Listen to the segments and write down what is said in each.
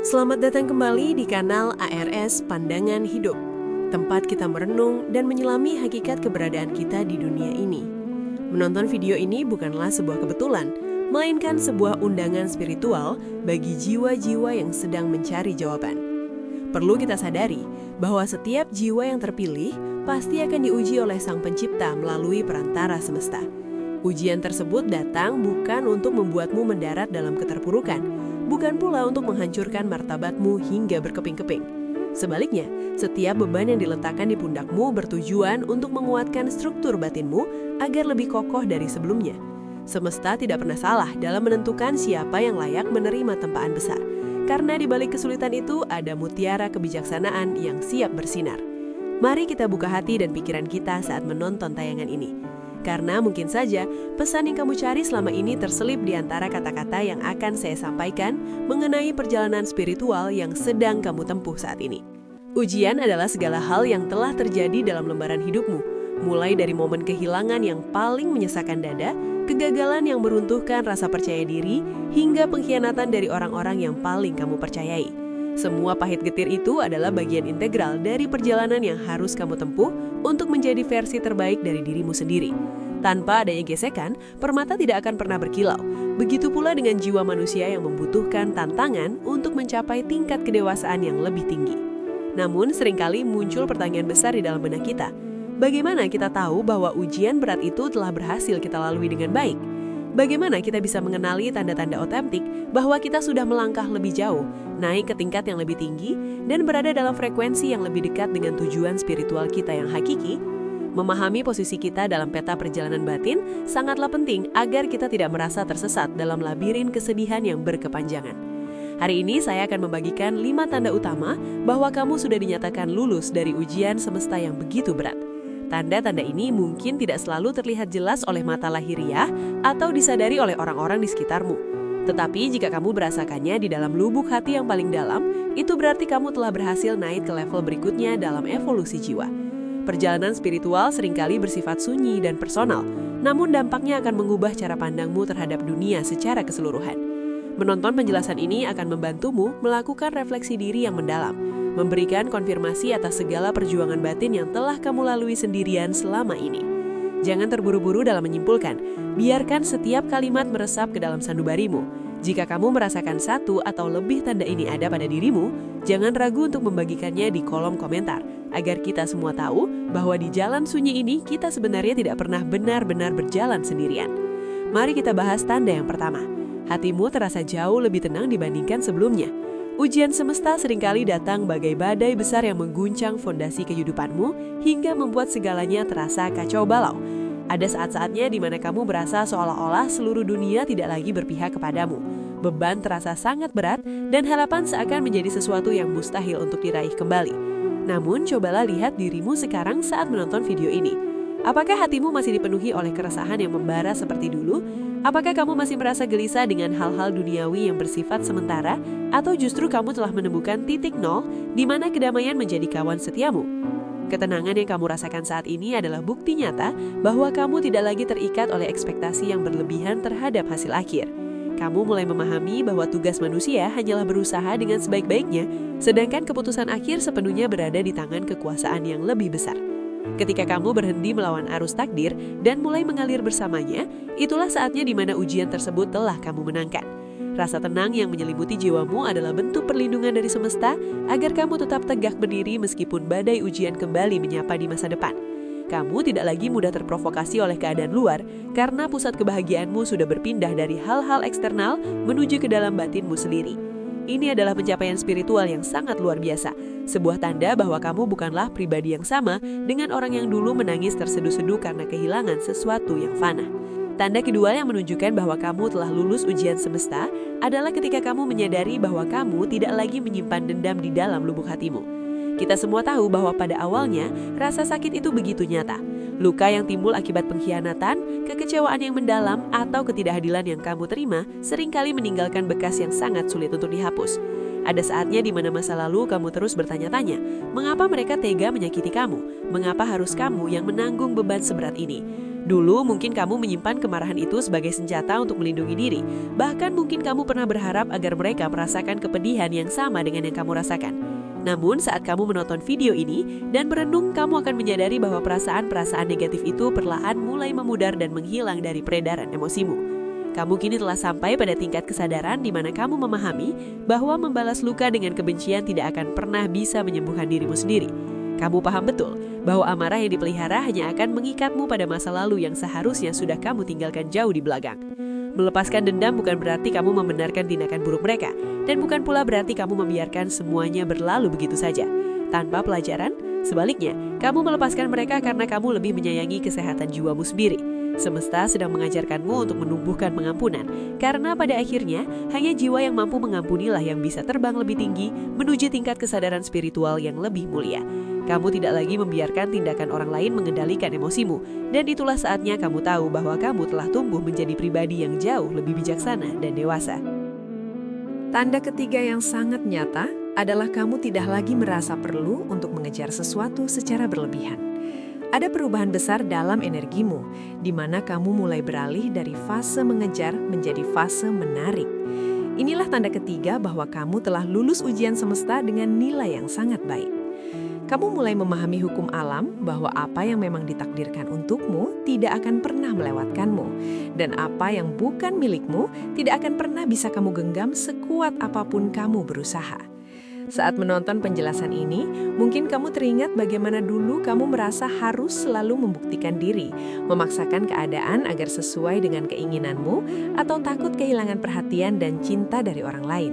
Selamat datang kembali di kanal ARS Pandangan Hidup, tempat kita merenung dan menyelami hakikat keberadaan kita di dunia ini. Menonton video ini bukanlah sebuah kebetulan, melainkan sebuah undangan spiritual bagi jiwa-jiwa yang sedang mencari jawaban. Perlu kita sadari bahwa setiap jiwa yang terpilih pasti akan diuji oleh Sang Pencipta melalui perantara semesta. Ujian tersebut datang bukan untuk membuatmu mendarat dalam keterpurukan, bukan pula untuk menghancurkan martabatmu hingga berkeping-keping. Sebaliknya, setiap beban yang diletakkan di pundakmu bertujuan untuk menguatkan struktur batinmu agar lebih kokoh dari sebelumnya. Semesta tidak pernah salah dalam menentukan siapa yang layak menerima tempaan besar, karena di balik kesulitan itu ada mutiara kebijaksanaan yang siap bersinar. Mari kita buka hati dan pikiran kita saat menonton tayangan ini. Karena mungkin saja pesan yang kamu cari selama ini terselip di antara kata-kata yang akan saya sampaikan mengenai perjalanan spiritual yang sedang kamu tempuh saat ini. Ujian adalah segala hal yang telah terjadi dalam lembaran hidupmu, mulai dari momen kehilangan yang paling menyesakan dada, kegagalan yang meruntuhkan rasa percaya diri, hingga pengkhianatan dari orang-orang yang paling kamu percayai. Semua pahit getir itu adalah bagian integral dari perjalanan yang harus kamu tempuh untuk menjadi versi terbaik dari dirimu sendiri. Tanpa adanya gesekan, permata tidak akan pernah berkilau. Begitu pula dengan jiwa manusia yang membutuhkan tantangan untuk mencapai tingkat kedewasaan yang lebih tinggi. Namun, seringkali muncul pertanyaan besar di dalam benak kita. Bagaimana kita tahu bahwa ujian berat itu telah berhasil kita lalui dengan baik? Bagaimana kita bisa mengenali tanda-tanda otentik bahwa kita sudah melangkah lebih jauh, naik ke tingkat yang lebih tinggi, dan berada dalam frekuensi yang lebih dekat dengan tujuan spiritual kita yang hakiki? Memahami posisi kita dalam peta perjalanan batin sangatlah penting agar kita tidak merasa tersesat dalam labirin kesedihan yang berkepanjangan. Hari ini saya akan membagikan 5 tanda utama bahwa kamu sudah dinyatakan lulus dari ujian semesta yang begitu berat. Tanda-tanda ini mungkin tidak selalu terlihat jelas oleh mata lahiriah atau disadari oleh orang-orang di sekitarmu. Tetapi jika kamu merasakannya di dalam lubuk hati yang paling dalam, itu berarti kamu telah berhasil naik ke level berikutnya dalam evolusi jiwa. Perjalanan spiritual seringkali bersifat sunyi dan personal, namun dampaknya akan mengubah cara pandangmu terhadap dunia secara keseluruhan. Menonton penjelasan ini akan membantumu melakukan refleksi diri yang mendalam, memberikan konfirmasi atas segala perjuangan batin yang telah kamu lalui sendirian selama ini. Jangan terburu-buru dalam menyimpulkan, biarkan setiap kalimat meresap ke dalam sanubarimu. Jika kamu merasakan satu atau lebih tanda ini ada pada dirimu, jangan ragu untuk membagikannya di kolom komentar, agar kita semua tahu bahwa di jalan sunyi ini kita sebenarnya tidak pernah benar-benar berjalan sendirian. Mari kita bahas tanda yang pertama. Hatimu terasa jauh lebih tenang dibandingkan sebelumnya. Ujian semesta seringkali datang bagai badai besar yang mengguncang fondasi kehidupanmu hingga membuat segalanya terasa kacau balau. Ada saat-saatnya di mana kamu berasa seolah-olah seluruh dunia tidak lagi berpihak kepadamu. Beban terasa sangat berat dan harapan seakan menjadi sesuatu yang mustahil untuk diraih kembali. Namun, cobalah lihat dirimu sekarang saat menonton video ini. Apakah hatimu masih dipenuhi oleh keresahan yang membara seperti dulu? Apakah kamu masih merasa gelisah dengan hal-hal duniawi yang bersifat sementara? Atau justru kamu telah menemukan titik nol di mana kedamaian menjadi kawan setiamu? Ketenangan yang kamu rasakan saat ini adalah bukti nyata bahwa kamu tidak lagi terikat oleh ekspektasi yang berlebihan terhadap hasil akhir. Kamu mulai memahami bahwa tugas manusia hanyalah berusaha dengan sebaik-baiknya, sedangkan keputusan akhir sepenuhnya berada di tangan kekuasaan yang lebih besar. Ketika kamu berhenti melawan arus takdir dan mulai mengalir bersamanya, itulah saatnya di mana ujian tersebut telah kamu menangkan. Rasa tenang yang menyelimuti jiwamu adalah bentuk perlindungan dari semesta agar kamu tetap tegak berdiri meskipun badai ujian kembali menyapa di masa depan. Kamu tidak lagi mudah terprovokasi oleh keadaan luar karena pusat kebahagiaanmu sudah berpindah dari hal-hal eksternal menuju ke dalam batinmu sendiri. Ini adalah pencapaian spiritual yang sangat luar biasa, sebuah tanda bahwa kamu bukanlah pribadi yang sama dengan orang yang dulu menangis terseduh-seduh karena kehilangan sesuatu yang fana. Tanda kedua yang menunjukkan bahwa kamu telah lulus ujian semesta adalah ketika kamu menyadari bahwa kamu tidak lagi menyimpan dendam di dalam lubuk hatimu. Kita semua tahu bahwa pada awalnya rasa sakit itu begitu nyata. Luka yang timbul akibat pengkhianatan, kekecewaan yang mendalam, atau ketidakadilan yang kamu terima seringkali meninggalkan bekas yang sangat sulit untuk dihapus. Ada saatnya di mana masa lalu kamu terus bertanya-tanya, mengapa mereka tega menyakiti kamu? Mengapa harus kamu yang menanggung beban seberat ini? Dulu mungkin kamu menyimpan kemarahan itu sebagai senjata untuk melindungi diri. Bahkan mungkin kamu pernah berharap agar mereka merasakan kepedihan yang sama dengan yang kamu rasakan. Namun saat kamu menonton video ini dan merenung, kamu akan menyadari bahwa perasaan-perasaan negatif itu perlahan mulai memudar dan menghilang dari peredaran emosimu. Kamu kini telah sampai pada tingkat kesadaran di mana kamu memahami bahwa membalas luka dengan kebencian tidak akan pernah bisa menyembuhkan dirimu sendiri. Kamu paham betul bahwa amarah yang dipelihara hanya akan mengikatmu pada masa lalu yang seharusnya sudah kamu tinggalkan jauh di belakang. Melepaskan dendam bukan berarti kamu membenarkan tindakan buruk mereka, dan bukan pula berarti kamu membiarkan semuanya berlalu begitu saja. Tanpa pelajaran, sebaliknya, kamu melepaskan mereka karena kamu lebih menyayangi kesehatan jiwamu sendiri. Semesta sedang mengajarkanmu untuk menumbuhkan pengampunan, karena pada akhirnya hanya jiwa yang mampu mengampunilah yang bisa terbang lebih tinggi menuju tingkat kesadaran spiritual yang lebih mulia. Kamu tidak lagi membiarkan tindakan orang lain mengendalikan emosimu, dan itulah saatnya kamu tahu bahwa kamu telah tumbuh menjadi pribadi yang jauh lebih bijaksana dan dewasa. Tanda ketiga yang sangat nyata adalah kamu tidak lagi merasa perlu untuk mengejar sesuatu secara berlebihan. Ada perubahan besar dalam energimu, di mana kamu mulai beralih dari fase mengejar menjadi fase menarik. Inilah tanda ketiga bahwa kamu telah lulus ujian semesta dengan nilai yang sangat baik. Kamu mulai memahami hukum alam bahwa apa yang memang ditakdirkan untukmu tidak akan pernah melewatkanmu, dan apa yang bukan milikmu tidak akan pernah bisa kamu genggam sekuat apapun kamu berusaha. Saat menonton penjelasan ini, mungkin kamu teringat bagaimana dulu kamu merasa harus selalu membuktikan diri, memaksakan keadaan agar sesuai dengan keinginanmu, atau takut kehilangan perhatian dan cinta dari orang lain.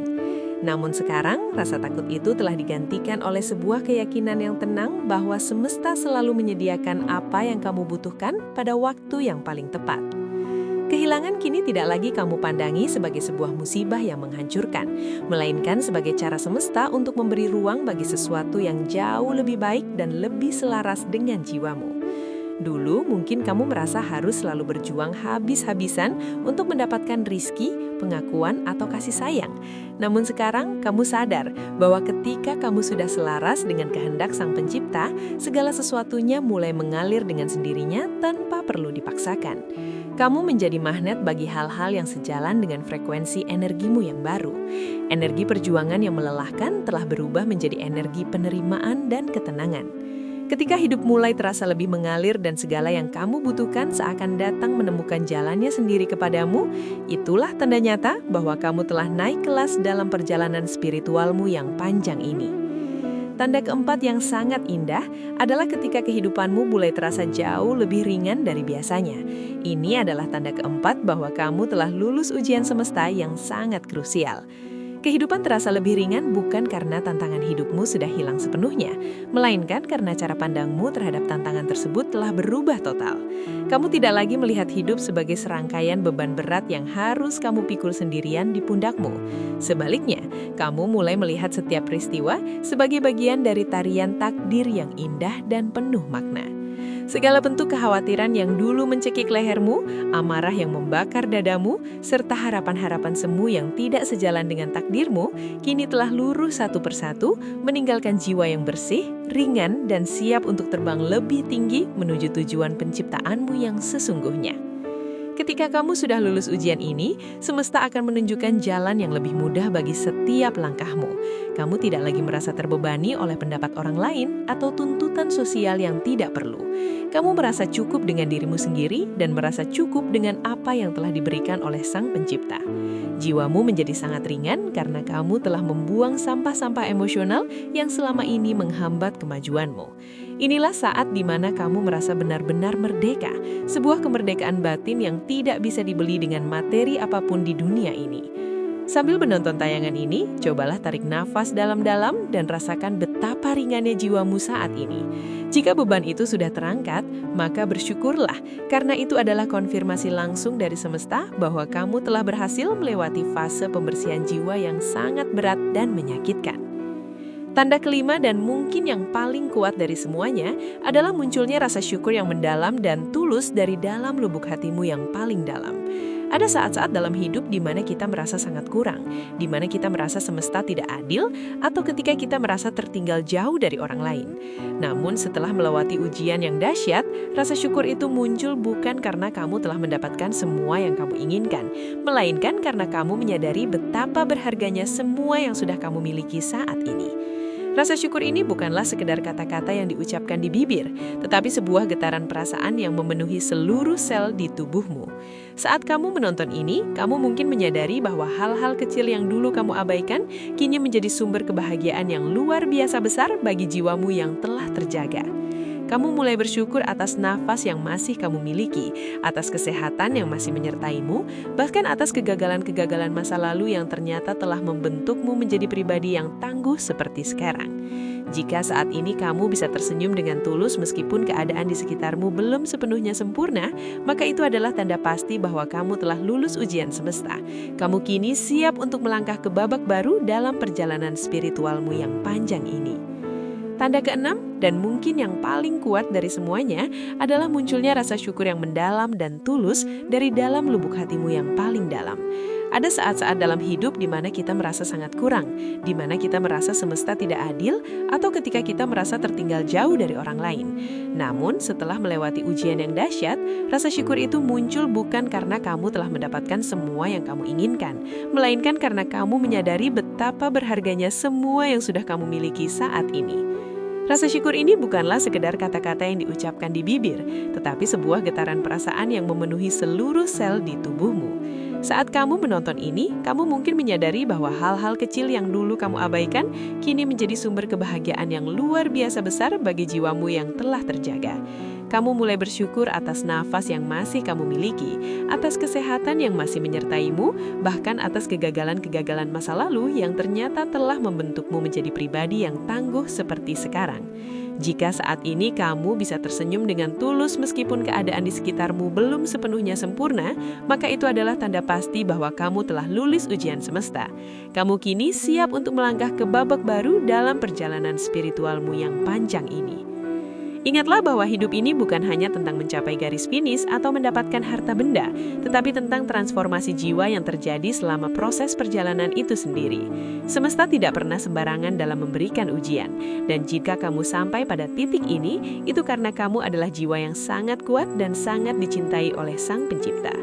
Namun sekarang, rasa takut itu telah digantikan oleh sebuah keyakinan yang tenang bahwa semesta selalu menyediakan apa yang kamu butuhkan pada waktu yang paling tepat. Kehilangan kini tidak lagi kamu pandangi sebagai sebuah musibah yang menghancurkan, melainkan sebagai cara semesta untuk memberi ruang bagi sesuatu yang jauh lebih baik dan lebih selaras dengan jiwamu. Dulu mungkin kamu merasa harus selalu berjuang habis-habisan untuk mendapatkan rizki, pengakuan, atau kasih sayang. Namun sekarang kamu sadar bahwa ketika kamu sudah selaras dengan kehendak Sang Pencipta, segala sesuatunya mulai mengalir dengan sendirinya tanpa perlu dipaksakan. Kamu menjadi magnet bagi hal-hal yang sejalan dengan frekuensi energimu yang baru. Energi perjuangan yang melelahkan telah berubah menjadi energi penerimaan dan ketenangan. Ketika hidup mulai terasa lebih mengalir dan segala yang kamu butuhkan seakan datang menemukan jalannya sendiri kepadamu, itulah tanda nyata bahwa kamu telah naik kelas dalam perjalanan spiritualmu yang panjang ini. Tanda keempat yang sangat indah adalah ketika kehidupanmu mulai terasa jauh lebih ringan dari biasanya. Ini adalah tanda keempat bahwa kamu telah lulus ujian semesta yang sangat krusial. Kehidupan terasa lebih ringan bukan karena tantangan hidupmu sudah hilang sepenuhnya, melainkan karena cara pandangmu terhadap tantangan tersebut telah berubah total. Kamu tidak lagi melihat hidup sebagai serangkaian beban berat yang harus kamu pikul sendirian di pundakmu. Sebaliknya, kamu mulai melihat setiap peristiwa sebagai bagian dari tarian takdir yang indah dan penuh makna. Segala bentuk kekhawatiran yang dulu mencekik lehermu, amarah yang membakar dadamu, serta harapan-harapan semu yang tidak sejalan dengan takdirmu, kini telah luruh satu persatu, meninggalkan jiwa yang bersih, ringan, dan siap untuk terbang lebih tinggi menuju tujuan penciptaanmu yang sesungguhnya. Ketika kamu sudah lulus ujian ini, semesta akan menunjukkan jalan yang lebih mudah bagi setiap langkahmu. Kamu tidak lagi merasa terbebani oleh pendapat orang lain atau tuntutan sosial yang tidak perlu. Kamu merasa cukup dengan dirimu sendiri dan merasa cukup dengan apa yang telah diberikan oleh Sang Pencipta. Jiwamu menjadi sangat ringan karena kamu telah membuang sampah-sampah emosional yang selama ini menghambat kemajuanmu. Inilah saat di mana kamu merasa benar-benar merdeka, sebuah kemerdekaan batin yang tidak bisa dibeli dengan materi apapun di dunia ini. Sambil menonton tayangan ini, cobalah tarik nafas dalam-dalam dan rasakan betapa ringannya jiwamu saat ini. Jika beban itu sudah terangkat, maka bersyukurlah, karena itu adalah konfirmasi langsung dari semesta bahwa kamu telah berhasil melewati fase pembersihan jiwa yang sangat berat dan menyakitkan. Tanda kelima dan mungkin yang paling kuat dari semuanya adalah munculnya rasa syukur yang mendalam dan tulus dari dalam lubuk hatimu yang paling dalam. Ada saat-saat dalam hidup di mana kita merasa sangat kurang, di mana kita merasa semesta tidak adil, atau ketika kita merasa tertinggal jauh dari orang lain. Namun setelah melewati ujian yang dahsyat, rasa syukur itu muncul bukan karena kamu telah mendapatkan semua yang kamu inginkan, melainkan karena kamu menyadari betapa berharganya semua yang sudah kamu miliki saat ini. Rasa syukur ini bukanlah sekedar kata-kata yang diucapkan di bibir, tetapi sebuah getaran perasaan yang memenuhi seluruh sel di tubuhmu. Saat kamu menonton ini, kamu mungkin menyadari bahwa hal-hal kecil yang dulu kamu abaikan kini menjadi sumber kebahagiaan yang luar biasa besar bagi jiwamu yang telah terjaga. Kamu mulai bersyukur atas nafas yang masih kamu miliki, atas kesehatan yang masih menyertaimu, bahkan atas kegagalan-kegagalan masa lalu yang ternyata telah membentukmu menjadi pribadi yang tangguh seperti sekarang. Jika saat ini kamu bisa tersenyum dengan tulus meskipun keadaan di sekitarmu belum sepenuhnya sempurna, maka itu adalah tanda pasti bahwa kamu telah lulus ujian semesta. Kamu kini siap untuk melangkah ke babak baru dalam perjalanan spiritualmu yang panjang ini. Tanda keenam, dan mungkin yang paling kuat dari semuanya, adalah munculnya rasa syukur yang mendalam dan tulus dari dalam lubuk hatimu yang paling dalam. Ada saat-saat dalam hidup di mana kita merasa sangat kurang, di mana kita merasa semesta tidak adil, atau ketika kita merasa tertinggal jauh dari orang lain. Namun, setelah melewati ujian yang dahsyat, rasa syukur itu muncul bukan karena kamu telah mendapatkan semua yang kamu inginkan, melainkan karena kamu menyadari betapa berharganya semua yang sudah kamu miliki saat ini. Rasa syukur ini bukanlah sekedar kata-kata yang diucapkan di bibir, tetapi sebuah getaran perasaan yang memenuhi seluruh sel di tubuhmu. Saat kamu menonton ini, kamu mungkin menyadari bahwa hal-hal kecil yang dulu kamu abaikan kini menjadi sumber kebahagiaan yang luar biasa besar bagi jiwamu yang telah terjaga. Kamu mulai bersyukur atas nafas yang masih kamu miliki, atas kesehatan yang masih menyertaimu, bahkan atas kegagalan-kegagalan masa lalu yang ternyata telah membentukmu menjadi pribadi yang tangguh seperti sekarang. Jika saat ini kamu bisa tersenyum dengan tulus meskipun keadaan di sekitarmu belum sepenuhnya sempurna, maka itu adalah tanda pasti bahwa kamu telah lulus ujian semesta. Kamu kini siap untuk melangkah ke babak baru dalam perjalanan spiritualmu yang panjang ini. Ingatlah bahwa hidup ini bukan hanya tentang mencapai garis finish atau mendapatkan harta benda, tetapi tentang transformasi jiwa yang terjadi selama proses perjalanan itu sendiri. Semesta tidak pernah sembarangan dalam memberikan ujian, dan jika kamu sampai pada titik ini, itu karena kamu adalah jiwa yang sangat kuat dan sangat dicintai oleh Sang Pencipta.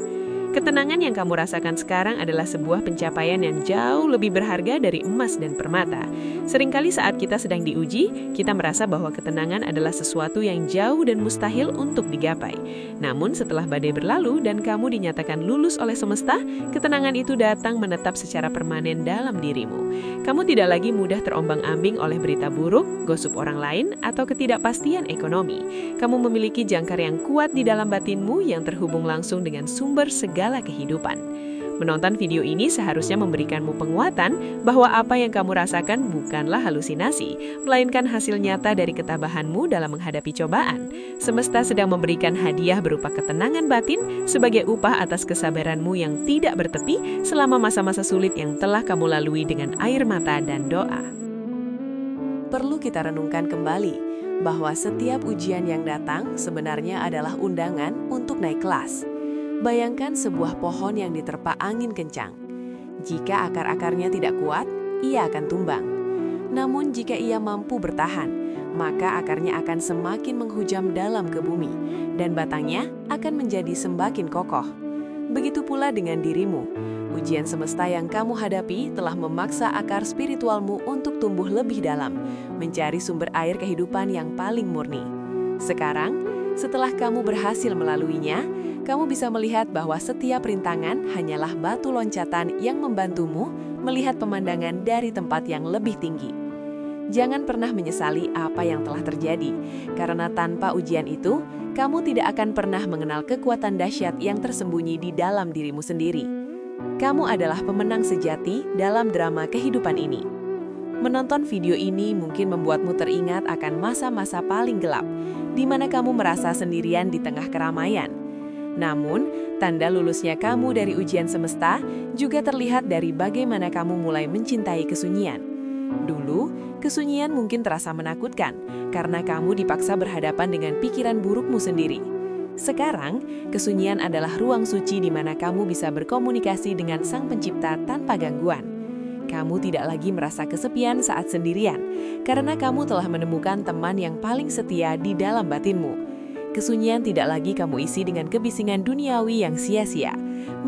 Ketenangan yang kamu rasakan sekarang adalah sebuah pencapaian yang jauh lebih berharga dari emas dan permata. Seringkali saat kita sedang diuji, kita merasa bahwa ketenangan adalah sesuatu yang jauh dan mustahil untuk digapai. Namun setelah badai berlalu dan kamu dinyatakan lulus oleh semesta, ketenangan itu datang menetap secara permanen dalam dirimu. Kamu tidak lagi mudah terombang-ambing oleh berita buruk, gosip orang lain, atau ketidakpastian ekonomi. Kamu memiliki jangkar yang kuat di dalam batinmu yang terhubung langsung dengan sumber segala kehidupan. Menonton video ini seharusnya memberikanmu penguatan bahwa apa yang kamu rasakan bukanlah halusinasi, melainkan hasil nyata dari ketabahanmu dalam menghadapi cobaan. Semesta sedang memberikan hadiah berupa ketenangan batin sebagai upah atas kesabaranmu yang tidak bertepi selama masa-masa sulit yang telah kamu lalui dengan air mata dan doa. Perlu kita renungkan kembali bahwa setiap ujian yang datang sebenarnya adalah undangan untuk naik kelas. Bayangkan sebuah pohon yang diterpa angin kencang. Jika akar-akarnya tidak kuat, ia akan tumbang. Namun jika ia mampu bertahan, maka akarnya akan semakin menghujam dalam ke bumi, dan batangnya akan menjadi semakin kokoh. Begitu pula dengan dirimu. Ujian semesta yang kamu hadapi telah memaksa akar spiritualmu untuk tumbuh lebih dalam, mencari sumber air kehidupan yang paling murni. Sekarang, setelah kamu berhasil melaluinya, kamu bisa melihat bahwa setiap rintangan hanyalah batu loncatan yang membantumu melihat pemandangan dari tempat yang lebih tinggi. Jangan pernah menyesali apa yang telah terjadi, karena tanpa ujian itu, kamu tidak akan pernah mengenal kekuatan dahsyat yang tersembunyi di dalam dirimu sendiri. Kamu adalah pemenang sejati dalam drama kehidupan ini. Menonton video ini mungkin membuatmu teringat akan masa-masa paling gelap, di mana kamu merasa sendirian di tengah keramaian. Namun, tanda lulusnya kamu dari ujian semesta juga terlihat dari bagaimana kamu mulai mencintai kesunyian. Dulu, kesunyian mungkin terasa menakutkan karena kamu dipaksa berhadapan dengan pikiran burukmu sendiri. Sekarang, kesunyian adalah ruang suci di mana kamu bisa berkomunikasi dengan Sang Pencipta tanpa gangguan. Kamu tidak lagi merasa kesepian saat sendirian, karena kamu telah menemukan teman yang paling setia di dalam batinmu. Kesunyian tidak lagi kamu isi dengan kebisingan duniawi yang sia-sia,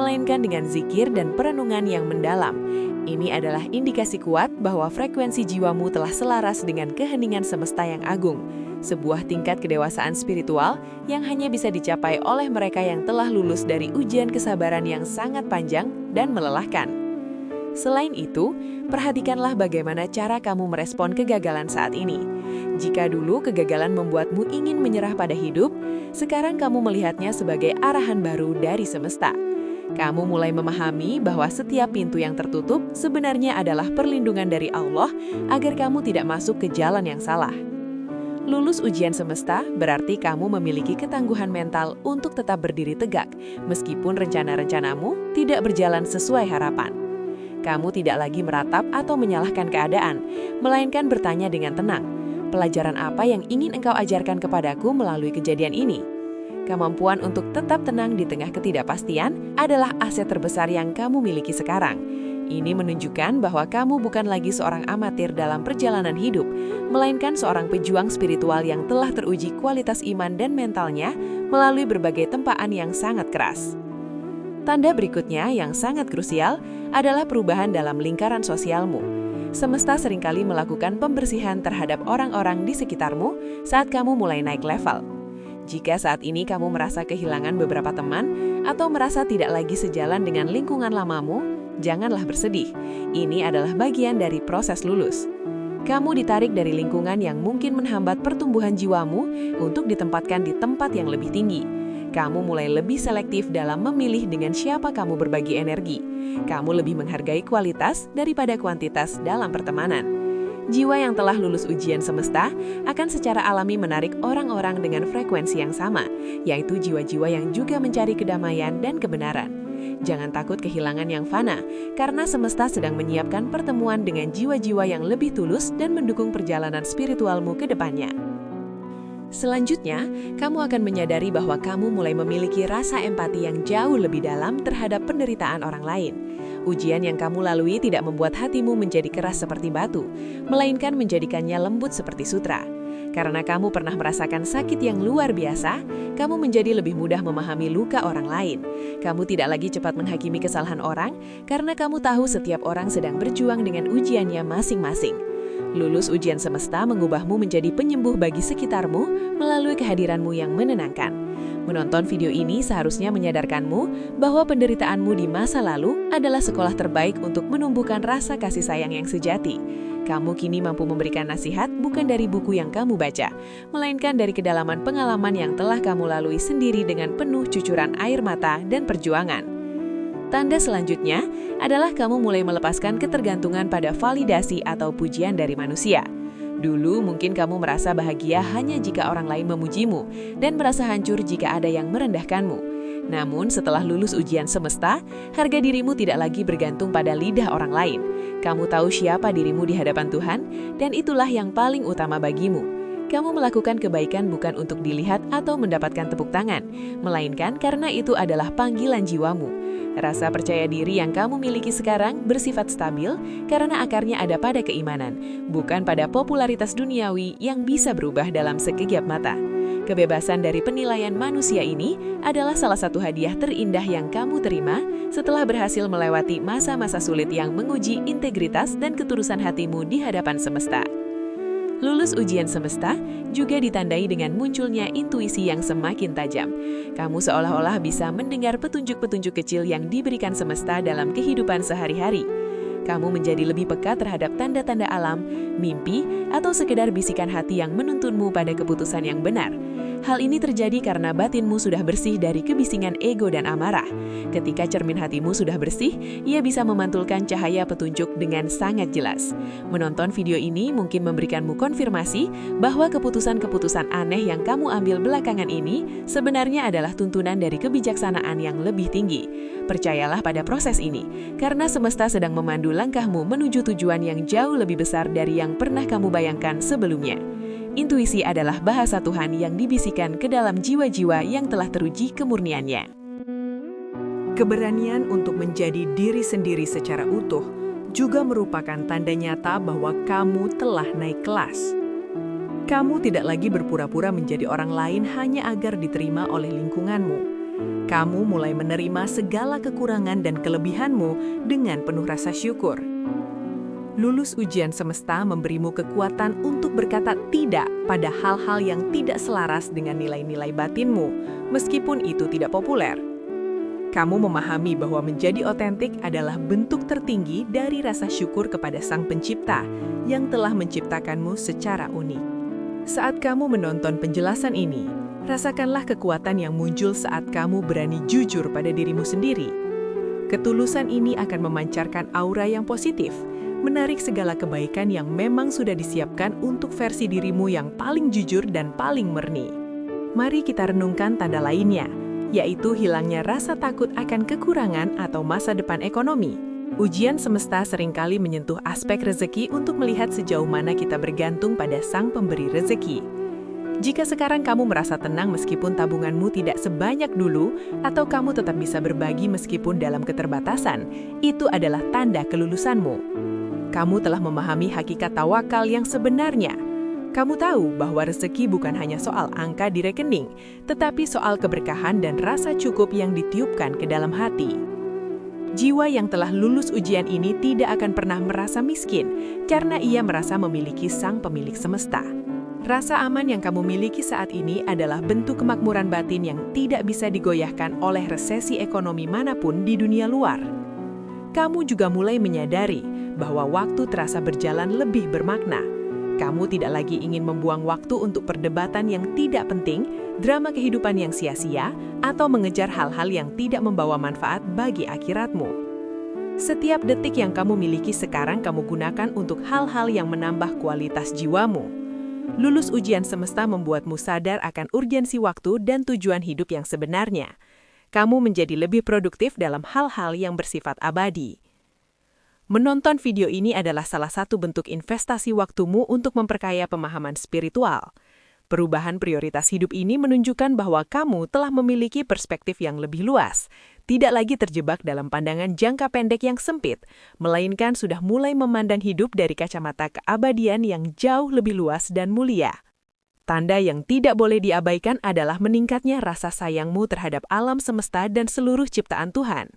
melainkan dengan zikir dan perenungan yang mendalam. Ini adalah indikasi kuat bahwa frekuensi jiwamu telah selaras dengan keheningan semesta yang agung, sebuah tingkat kedewasaan spiritual yang hanya bisa dicapai oleh mereka yang telah lulus dari ujian kesabaran yang sangat panjang dan melelahkan. Selain itu, perhatikanlah bagaimana cara kamu merespon kegagalan saat ini. Jika dulu kegagalan membuatmu ingin menyerah pada hidup, sekarang kamu melihatnya sebagai arahan baru dari semesta. Kamu mulai memahami bahwa setiap pintu yang tertutup sebenarnya adalah perlindungan dari Allah agar kamu tidak masuk ke jalan yang salah. Lulus ujian semesta berarti kamu memiliki ketangguhan mental untuk tetap berdiri tegak, meskipun rencana-rencanamu tidak berjalan sesuai harapan. Kamu tidak lagi meratap atau menyalahkan keadaan, melainkan bertanya dengan tenang, pelajaran apa yang ingin engkau ajarkan kepadaku melalui kejadian ini? Kemampuan untuk tetap tenang di tengah ketidakpastian adalah aset terbesar yang kamu miliki sekarang. Ini menunjukkan bahwa kamu bukan lagi seorang amatir dalam perjalanan hidup, melainkan seorang pejuang spiritual yang telah teruji kualitas iman dan mentalnya melalui berbagai tempaan yang sangat keras. Tanda berikutnya yang sangat krusial adalah perubahan dalam lingkaran sosialmu. Semesta seringkali melakukan pembersihan terhadap orang-orang di sekitarmu saat kamu mulai naik level. Jika saat ini kamu merasa kehilangan beberapa teman atau merasa tidak lagi sejalan dengan lingkungan lamamu, janganlah bersedih. Ini adalah bagian dari proses lulus. Kamu ditarik dari lingkungan yang mungkin menghambat pertumbuhan jiwamu untuk ditempatkan di tempat yang lebih tinggi. Kamu mulai lebih selektif dalam memilih dengan siapa kamu berbagi energi. Kamu lebih menghargai kualitas daripada kuantitas dalam pertemanan. Jiwa yang telah lulus ujian semesta akan secara alami menarik orang-orang dengan frekuensi yang sama, yaitu jiwa-jiwa yang juga mencari kedamaian dan kebenaran. Jangan takut kehilangan yang fana, karena semesta sedang menyiapkan pertemuan dengan jiwa-jiwa yang lebih tulus dan mendukung perjalanan spiritualmu ke depannya. Selanjutnya, kamu akan menyadari bahwa kamu mulai memiliki rasa empati yang jauh lebih dalam terhadap penderitaan orang lain. Ujian yang kamu lalui tidak membuat hatimu menjadi keras seperti batu, melainkan menjadikannya lembut seperti sutra. Karena kamu pernah merasakan sakit yang luar biasa, kamu menjadi lebih mudah memahami luka orang lain. Kamu tidak lagi cepat menghakimi kesalahan orang, karena kamu tahu setiap orang sedang berjuang dengan ujiannya masing-masing. Lulus ujian semesta mengubahmu menjadi penyembuh bagi sekitarmu melalui kehadiranmu yang menenangkan. Menonton video ini seharusnya menyadarkanmu bahwa penderitaanmu di masa lalu adalah sekolah terbaik untuk menumbuhkan rasa kasih sayang yang sejati. Kamu kini mampu memberikan nasihat bukan dari buku yang kamu baca, melainkan dari kedalaman pengalaman yang telah kamu lalui sendiri dengan penuh cucuran air mata dan perjuangan. Tanda selanjutnya adalah kamu mulai melepaskan ketergantungan pada validasi atau pujian dari manusia. Dulu mungkin kamu merasa bahagia hanya jika orang lain memujimu dan merasa hancur jika ada yang merendahkanmu. Namun setelah lulus ujian semesta, harga dirimu tidak lagi bergantung pada lidah orang lain. Kamu tahu siapa dirimu di hadapan Tuhan, dan itulah yang paling utama bagimu. Kamu melakukan kebaikan bukan untuk dilihat atau mendapatkan tepuk tangan, melainkan karena itu adalah panggilan jiwamu. Rasa percaya diri yang kamu miliki sekarang bersifat stabil karena akarnya ada pada keimanan, bukan pada popularitas duniawi yang bisa berubah dalam sekejap mata. Kebebasan dari penilaian manusia ini adalah salah satu hadiah terindah yang kamu terima setelah berhasil melewati masa-masa sulit yang menguji integritas dan ketulusan hatimu di hadapan semesta. Lulus ujian semesta juga ditandai dengan munculnya intuisi yang semakin tajam. Kamu seolah-olah bisa mendengar petunjuk-petunjuk kecil yang diberikan semesta dalam kehidupan sehari-hari. Kamu menjadi lebih peka terhadap tanda-tanda alam, mimpi, atau sekedar bisikan hati yang menuntunmu pada keputusan yang benar. Hal ini terjadi karena batinmu sudah bersih dari kebisingan ego dan amarah. Ketika cermin hatimu sudah bersih, ia bisa memantulkan cahaya petunjuk dengan sangat jelas. Menonton video ini mungkin memberikanmu konfirmasi bahwa keputusan-keputusan aneh yang kamu ambil belakangan ini sebenarnya adalah tuntunan dari kebijaksanaan yang lebih tinggi. Percayalah pada proses ini, karena semesta sedang memandu langkahmu menuju tujuan yang jauh lebih besar dari yang pernah kamu bayangkan sebelumnya. Intuisi adalah bahasa Tuhan yang dibisikkan ke dalam jiwa-jiwa yang telah teruji kemurniannya. Keberanian untuk menjadi diri sendiri secara utuh juga merupakan tanda nyata bahwa kamu telah naik kelas. Kamu tidak lagi berpura-pura menjadi orang lain hanya agar diterima oleh lingkunganmu. Kamu mulai menerima segala kekurangan dan kelebihanmu dengan penuh rasa syukur. Lulus ujian semesta memberimu kekuatan untuk berkata tidak pada hal-hal yang tidak selaras dengan nilai-nilai batinmu, meskipun itu tidak populer. Kamu memahami bahwa menjadi otentik adalah bentuk tertinggi dari rasa syukur kepada Sang Pencipta yang telah menciptakanmu secara unik. Saat kamu menonton penjelasan ini, rasakanlah kekuatan yang muncul saat kamu berani jujur pada dirimu sendiri. Ketulusan ini akan memancarkan aura yang positif, menarik segala kebaikan yang memang sudah disiapkan untuk versi dirimu yang paling jujur dan paling murni. Mari kita renungkan tanda lainnya, yaitu hilangnya rasa takut akan kekurangan atau masa depan ekonomi. Ujian semesta seringkali menyentuh aspek rezeki untuk melihat sejauh mana kita bergantung pada Sang Pemberi rezeki. Jika sekarang kamu merasa tenang meskipun tabunganmu tidak sebanyak dulu, atau kamu tetap bisa berbagi meskipun dalam keterbatasan, itu adalah tanda kelulusanmu. Kamu telah memahami hakikat tawakal yang sebenarnya. Kamu tahu bahwa rezeki bukan hanya soal angka di rekening, tetapi soal keberkahan dan rasa cukup yang ditiupkan ke dalam hati. Jiwa yang telah lulus ujian ini tidak akan pernah merasa miskin, karena ia merasa memiliki Sang Pemilik semesta. Rasa aman yang kamu miliki saat ini adalah bentuk kemakmuran batin yang tidak bisa digoyahkan oleh resesi ekonomi manapun di dunia luar. Kamu juga mulai menyadari bahwa waktu terasa berjalan lebih bermakna. Kamu tidak lagi ingin membuang waktu untuk perdebatan yang tidak penting, drama kehidupan yang sia-sia, atau mengejar hal-hal yang tidak membawa manfaat bagi akhiratmu. Setiap detik yang kamu miliki sekarang kamu gunakan untuk hal-hal yang menambah kualitas jiwamu. Lulus ujian semesta membuatmu sadar akan urgensi waktu dan tujuan hidup yang sebenarnya. Kamu menjadi lebih produktif dalam hal-hal yang bersifat abadi. Menonton video ini adalah salah satu bentuk investasi waktumu untuk memperkaya pemahaman spiritual. Perubahan prioritas hidup ini menunjukkan bahwa kamu telah memiliki perspektif yang lebih luas, tidak lagi terjebak dalam pandangan jangka pendek yang sempit, melainkan sudah mulai memandang hidup dari kacamata keabadian yang jauh lebih luas dan mulia. Tanda yang tidak boleh diabaikan adalah meningkatnya rasa sayangmu terhadap alam semesta dan seluruh ciptaan Tuhan.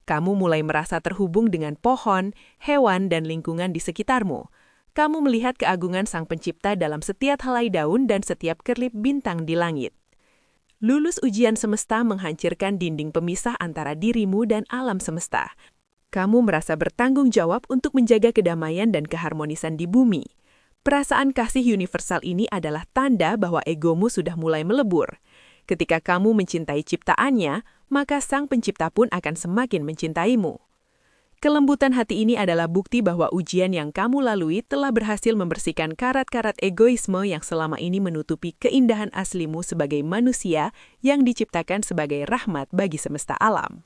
Kamu mulai merasa terhubung dengan pohon, hewan, dan lingkungan di sekitarmu. Kamu melihat keagungan Sang Pencipta dalam setiap helai daun dan setiap kerlip bintang di langit. Lulus ujian semesta menghancurkan dinding pemisah antara dirimu dan alam semesta. Kamu merasa bertanggung jawab untuk menjaga kedamaian dan keharmonisan di bumi. Perasaan kasih universal ini adalah tanda bahwa egomu sudah mulai melebur. Ketika kamu mencintai ciptaannya, maka Sang Pencipta pun akan semakin mencintaimu. Kelembutan hati ini adalah bukti bahwa ujian yang kamu lalui telah berhasil membersihkan karat-karat egoisme yang selama ini menutupi keindahan aslimu sebagai manusia yang diciptakan sebagai rahmat bagi semesta alam.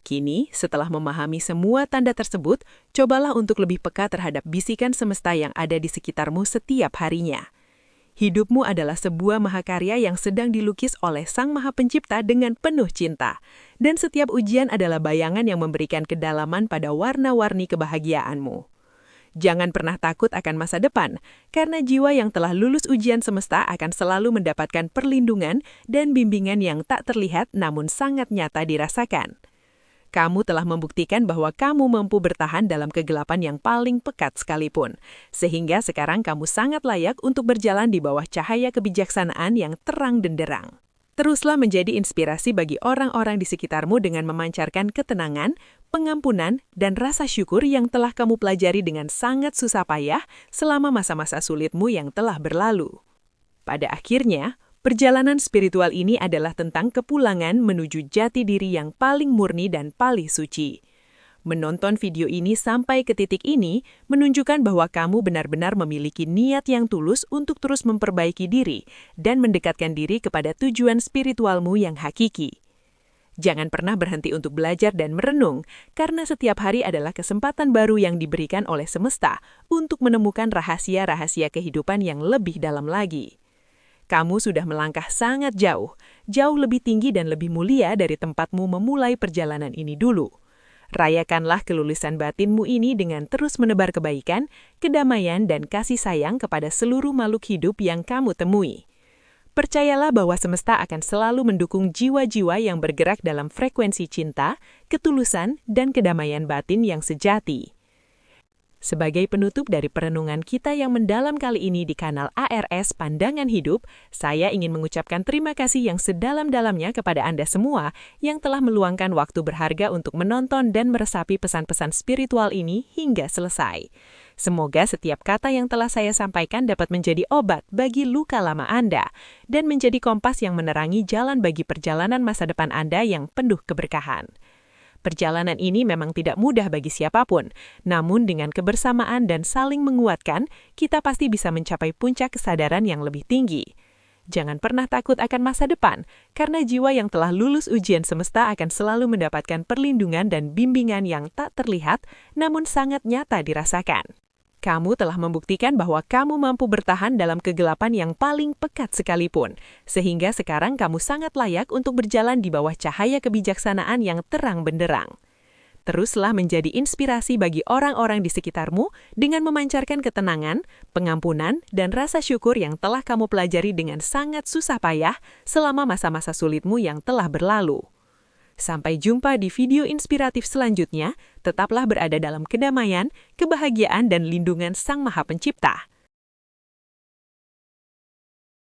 Kini, setelah memahami semua tanda tersebut, cobalah untuk lebih peka terhadap bisikan semesta yang ada di sekitarmu setiap harinya. Hidupmu adalah sebuah mahakarya yang sedang dilukis oleh Sang Maha Pencipta dengan penuh cinta. Dan setiap ujian adalah bayangan yang memberikan kedalaman pada warna-warni kebahagiaanmu. Jangan pernah takut akan masa depan, karena jiwa yang telah lulus ujian semesta akan selalu mendapatkan perlindungan dan bimbingan yang tak terlihat namun sangat nyata dirasakan. Kamu telah membuktikan bahwa kamu mampu bertahan dalam kegelapan yang paling pekat sekalipun, sehingga sekarang kamu sangat layak untuk berjalan di bawah cahaya kebijaksanaan yang terang denderang. Teruslah menjadi inspirasi bagi orang-orang di sekitarmu dengan memancarkan ketenangan, pengampunan, dan rasa syukur yang telah kamu pelajari dengan sangat susah payah selama masa-masa sulitmu yang telah berlalu. Pada akhirnya, perjalanan spiritual ini adalah tentang kepulangan menuju jati diri yang paling murni dan paling suci. Menonton video ini sampai ke titik ini menunjukkan bahwa kamu benar-benar memiliki niat yang tulus untuk terus memperbaiki diri dan mendekatkan diri kepada tujuan spiritualmu yang hakiki. Jangan pernah berhenti untuk belajar dan merenung, karena setiap hari adalah kesempatan baru yang diberikan oleh semesta untuk menemukan rahasia-rahasia kehidupan yang lebih dalam lagi. Kamu sudah melangkah sangat jauh, jauh lebih tinggi dan lebih mulia dari tempatmu memulai perjalanan ini dulu. Rayakanlah kelulusan batinmu ini dengan terus menebar kebaikan, kedamaian, dan kasih sayang kepada seluruh makhluk hidup yang kamu temui. Percayalah bahwa semesta akan selalu mendukung jiwa-jiwa yang bergerak dalam frekuensi cinta, ketulusan, dan kedamaian batin yang sejati. Sebagai penutup dari perenungan kita yang mendalam kali ini di kanal ARS Pandangan Hidup, saya ingin mengucapkan terima kasih yang sedalam-dalamnya kepada Anda semua yang telah meluangkan waktu berharga untuk menonton dan meresapi pesan-pesan spiritual ini hingga selesai. Semoga setiap kata yang telah saya sampaikan dapat menjadi obat bagi luka lama Anda dan menjadi kompas yang menerangi jalan bagi perjalanan masa depan Anda yang penuh keberkahan. Perjalanan ini memang tidak mudah bagi siapapun, namun dengan kebersamaan dan saling menguatkan, kita pasti bisa mencapai puncak kesadaran yang lebih tinggi. Jangan pernah takut akan masa depan, karena jiwa yang telah lulus ujian semesta akan selalu mendapatkan perlindungan dan bimbingan yang tak terlihat, namun sangat nyata dirasakan. Kamu telah membuktikan bahwa kamu mampu bertahan dalam kegelapan yang paling pekat sekalipun, sehingga sekarang kamu sangat layak untuk berjalan di bawah cahaya kebijaksanaan yang terang benderang. Teruslah menjadi inspirasi bagi orang-orang di sekitarmu dengan memancarkan ketenangan, pengampunan, dan rasa syukur yang telah kamu pelajari dengan sangat susah payah selama masa-masa sulitmu yang telah berlalu. Sampai jumpa di video inspiratif selanjutnya, tetaplah berada dalam kedamaian, kebahagiaan, dan lindungan Sang Maha Pencipta.